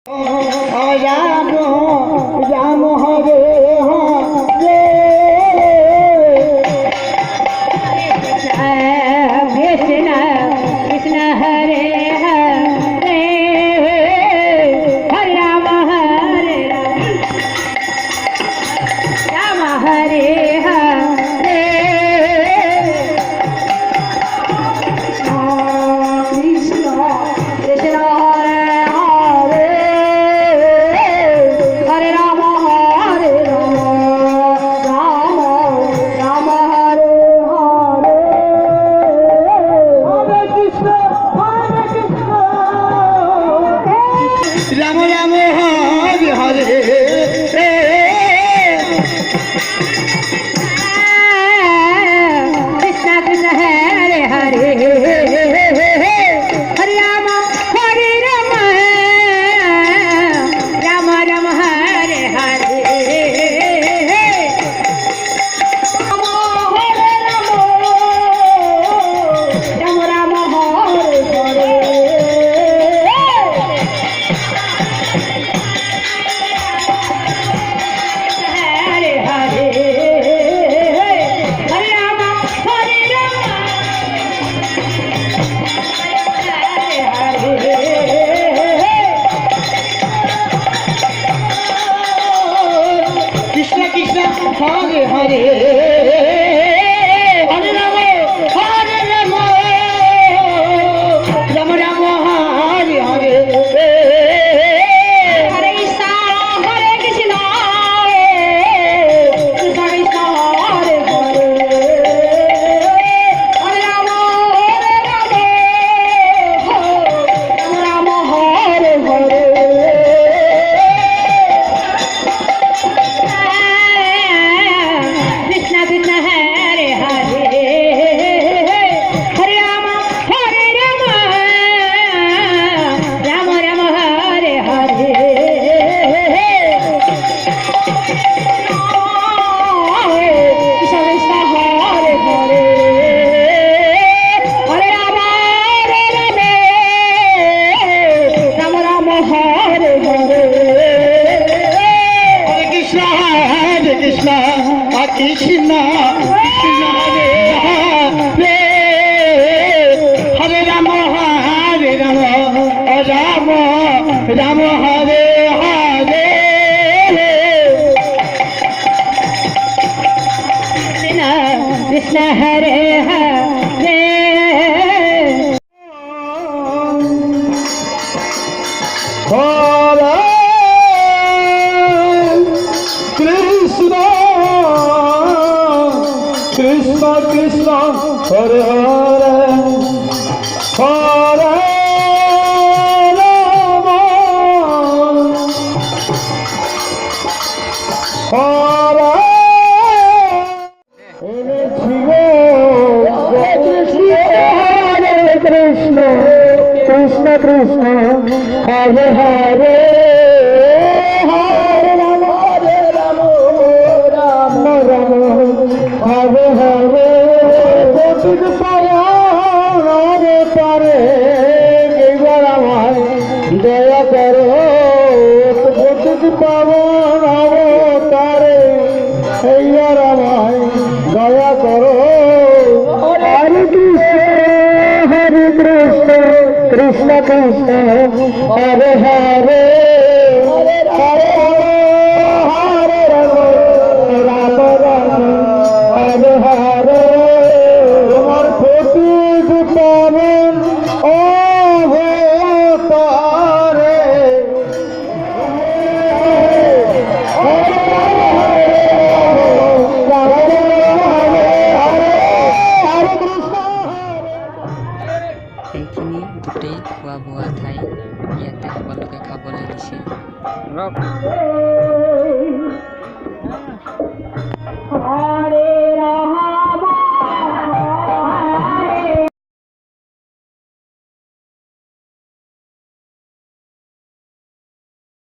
राम राम हरे हरे कृष्ण कृष्ण हरे हरे हरे राम राम हरे हरे कृष्ण कृष्ण हरे राम हरे राम राम राम हरे हरे हरे कृष्ण राम राम हरे हरे कृष्ण कृष्ण हरे हरे हरे राम राम राम हरे हरे राम राम हरे हरे हरे हरे हरे राम हरे कृष्ण कृष्ण हरे हरे हरे राम राम राम हरे हरे हरे कृष्ण कृष्ण कृष्ण हरे हरे हरे राम राम हरे हरे कृष्ण कृष्ण हरे हरे हरे राम राम राम हरे हरे कृष्ण कृष्ण हरे हरे हरे राम राम राम हरे हरे हरे कृष्ण कृष्ण कृष्ण हरे हरे हरे राम राम राम हरे हरे कृष्ण हरे हरे हरे कृष्ण कृष्ण कृष्ण हरे हरे हरे राम हरे हरे कृष्ण कृष्ण कृष्ण हरे हरे हरे राम राम राम हरे हरे तुझ पाया पारे दया करो तुझ पावन तारे रामाय दया करो हरे कृष्ण कृष्ण कृष्ण हरे हरे हरे हरे राम राम हरे हरे